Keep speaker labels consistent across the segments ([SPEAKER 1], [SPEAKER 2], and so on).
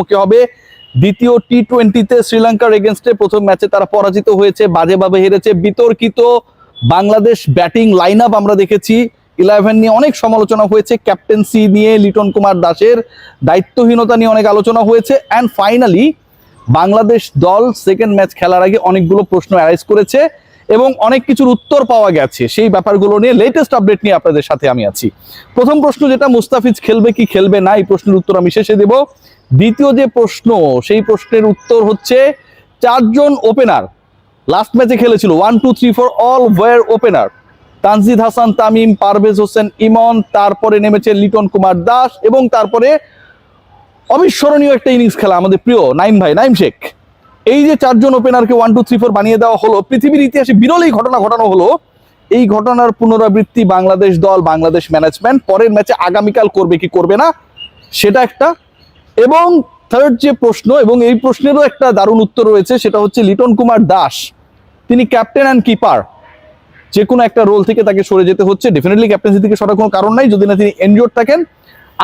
[SPEAKER 1] মুখোমুখি হবে দ্বিতীয় টি-20-তে শ্রীলঙ্কার এগেনস্টে। প্রথম ম্যাচে তারা পরাজিত হয়েছে, বাজেভাবে হেরেছে। বিতর্কিত বাংলাদেশ ব্যাটিং লাইন আপ আমরা দেখেছি, 11 নিয়ে অনেক সমালোচনা হয়েছে, ক্যাপ্টেন্সি নিয়ে লিটন কুমার দাসের দায়িত্বহীনতা নিয়ে অনেক আলোচনা হয়েছে। অ্যান্ড ফাইনালি বাংলাদেশ দল সেকেন্ড ম্যাচ খেলার আগে অনেকগুলো প্রশ্ন অ্যারাইজ করেছে এবং অনেক কিছুর উত্তর পাওয়া গেছে। সেই ব্যাপারগুলো নিয়ে লেটেস্ট আপডেট নিয়ে আপনাদের সাথে আমি আছি। প্রথম প্রশ্ন যেটা, মুস্তাফিজ খেলবে কি খেলবে না, এই প্রশ্নের উত্তর আমি শেষে দেব। দ্বিতীয় যে প্রশ্ন, সেই প্রশ্নের উত্তর হচ্ছে 4 জন ওপেনার লাস্ট ম্যাচে খেলেছিল, 1 2 3 4 all are opener. Tanzid Hasan Tamim, Parvez Hossain Emon, তারপরে নেমেছে লিটন কুমার দাস এবং তারপরে অবিস্মরণীয় একটা ইনিংস খেলা আমাদের প্রিয় নাইম শেখ। এই যে 4 জন ওপেনারকে 1 2 3 4 বানিয়ে দেওয়া হলো, পৃথিবীর ইতিহাসে বিরল এই ঘটনা ঘটানো হলো। এই ঘটনার পুনরাবৃত্তি বাংলাদেশ দল, বাংলাদেশ ম্যানেজমেন্ট পরের ম্যাচে আগামীকাল করবে কি করবে না সেটা একটা। এবং থার্ড যে প্রশ্ন, এবং এই প্রশ্নেরও একটা দারুণ উত্তর রয়েছে, সেটা হচ্ছে লিটন কুমার দাস, তিনি ক্যাপ্টেন অ্যান্ড কিপার, যে কোনো একটা রোল থেকে তাকে সরে যেতে হচ্ছে। ডেফিনেটলি ক্যাপ্টেন্সি থেকে সরার কোনো কারণ নাই যদি না তিনি ইনজুর্ড থাকেন।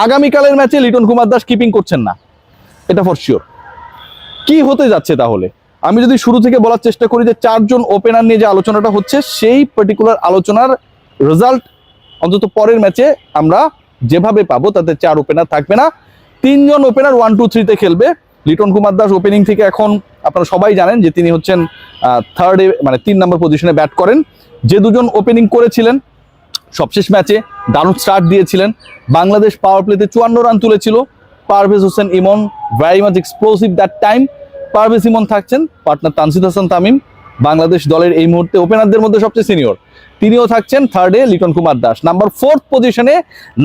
[SPEAKER 1] আগামীকালের ম্যাচে লিটন কুমার দাস কিপিং করছেন না, এটা ফর শিওর। কি হতে যাচ্ছে তাহলে? আমি যদি শুরু থেকে বলার চেষ্টা করি যে 4 জন ওপেনার নিয়ে যে আলোচনাটা হচ্ছে, সেই পার্টিকুলার আলোচনার রেজাল্ট অন্তত পরের ম্যাচে আমরা যেভাবে পাবো তাতে 4 ওপেনার থাকবে না, 3 জন ওপেনার 1 2 3-তে খেলবে। লিটন কুমার দাস ওপেনিং থেকে, এখন আপনারা সবাই জানেন যে তিনি হচ্ছেন থার্ডে, মানে 3 নম্বর পজিশনে ব্যাট করেন। যে দুজন ওপেনিং করেছিলেন সবশেষ ম্যাচে দারুণ স্টার্ট দিয়েছিলেন, বাংলাদেশ পাওয়ার প্লেতে 54 রান তুলেছিল। Parvez Hossain Emon, very much explosive that time. Parvez Emon থাকছেন, পার্টনার তানজিদ হাসান তামিম, বাংলাদেশ দলের এই মুহূর্তে ওপেনারদের মধ্যে সবচেয়ে সিনিয়র, তিনিও থাকছেন। থার্ডে লিটন কুমার দাস। নাম্বার 4 পজিশনে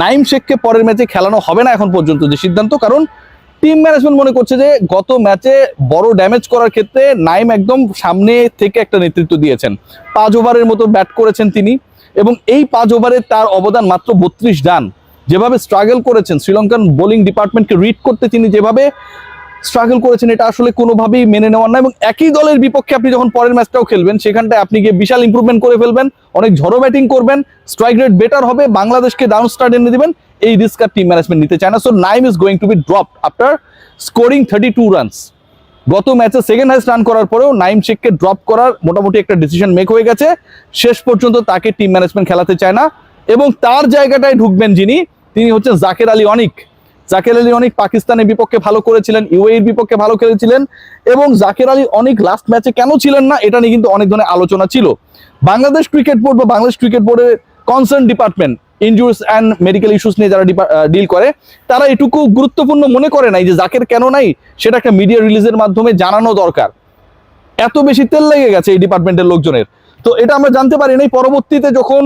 [SPEAKER 1] নাইম শেখকে পরের ম্যাচে খেলানো হবে না এখন পর্যন্ত যে সিদ্ধান্ত, কারণ টিম ম্যানেজমেন্ট মনে করছে যে গত ম্যাচে বড় ড্যামেজ করার ক্ষেত্রে নাইম একদম সামনে থেকে একটা নেতৃত্ব দিয়েছেন। 5 ওভারের মতো ব্যাট করেছেন তিনি, এবং এই 5 ওভারে তার অবদান মাত্র 32 রান। যেভাবে স্ট্রাগল করেছেন শ্রীলঙ্কান বোলিং ডিপার্টমেন্টকে রিড করতে, তিনি যেভাবে স্ট্রাগল করেছেন, এটা আসলে কোনোভাবেই মেনে নেওয়ার না। এবং একই দলের বিপক্ষে আপনি যখন পরের ম্যাচটাও খেলবেন, সেখানটায় আপনি গিয়ে বিশাল ইমপ্রুভমেন্ট করে ফেলবেন, অনেক ঝড়ো ব্যাটিং করবেন, স্ট্রাইক রেট বেটার হবে, বাংলাদেশকে ডাউন স্টার্ট এনে দিবেন, এই রিস্ক আর টিম ম্যানেজমেন্ট নিতে চায় না। So Naim is going two be dropped after scoring 32 runs. গত ম্যাচে সেকেন্ড হাইস্ট রান করার পরেও নাইম শেখকে ড্রপ করার মোটামুটি একটা ডিসিশন মেক হয়ে গেছে। শেষ পর্যন্ত তাকে টিম ম্যানেজমেন্ট খেলাতে চায় না, এবং তার জায়গাটায় ঢুকবেন যিনি, তিনি হচ্ছেন জাকের আলী অনিক। জাকের আলী অনিক পাকিস্তানের বিপক্ষে ভালো করেছিলেন, ইউএইর বিপক্ষে ভালো খেলেছিলেন, এবং জাকের আলী অনিক লাস্ট ম্যাচে কেন ছিলেন না এটা নিয়ে কিন্তু অনেক ধরনের আলোচনা ছিল। বাংলাদেশ ক্রিকেট বোর্ড বা বাংলাদেশ ক্রিকেট বোর্ডের concern department, ইনজুরিস and medical issues নিয়ে যারা ডিল করে, তারা এটুকু গুরুত্বপূর্ণ মনে করে নাই যে জাকের কেন নাই সেটা একটা মিডিয়া রিলিজের মাধ্যমে জানানো দরকার। এত বেশি তেল লেগে গেছে এই ডিপার্টমেন্টের লোকজনের, তো এটা আমরা জানতে পারি নাই। পরবর্তীতে যখন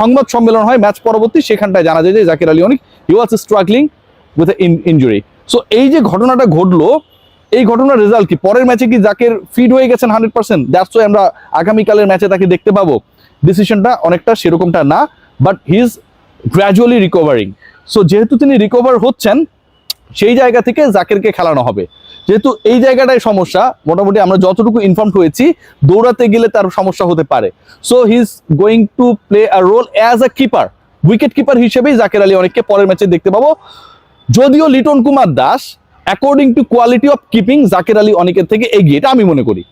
[SPEAKER 1] সংবাদ সম্মেলন হয় ম্যাচ পরবর্তী, সেখানটায় জানা যায় যে Jaker Ali Anik he was struggling with injury. So এই যে ঘটনাটা ঘটলো, এই ঘটনার রেজাল্ট কি? পরের ম্যাচে কি জাকের ফিট হয়ে গেছেন 100%? দ্যাটস ওয়াই আমরা আগামীকালের ম্যাচে তাকে দেখতে পাবো। ডিসিশনটা অনেকটা সেরকমটা না, but he is gradually recovering. So যেহেতু তিনি রিকভার হচ্ছেন, সেই জায়গা থেকে জাকেরকে খেলানো হবে। যেহেতু এই জায়গাটায় সমস্যা, মোটামুটি আমরা যতটুকু ইনফর্মড হয়েছি, দৌড়াতে গেলে তার সমস্যা হতে পারে। So he is going to play a role as a keeper, wicket keeper হিসেবেই জাকের আলী অনেককে পরের ম্যাচে দেখতে পাবো। যদিও Liton Kumar Das according to quality of keeping Jaker Ali অনেকের থেকে এগিয়ে, এটা আমি মনে করি।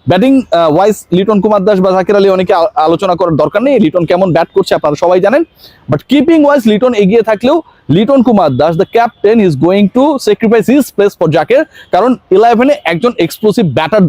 [SPEAKER 1] ব্যাটিং ওয়াইজ লিটন কুমার দাস বা জাকের আলী অনেকে আলোচনা করার দরকার নেই, লিটন কেমন ব্যাট করছে আপনারা সবাই জানেন। বাট কিপিং ওয়াইজ লিটন এগিয়ে থাকলেও Liton Kumar Das the captain is going to sacrifice his place for Jaker, কারণ 11-এ একজন এক্সপ্লোসিভ ব্যাটার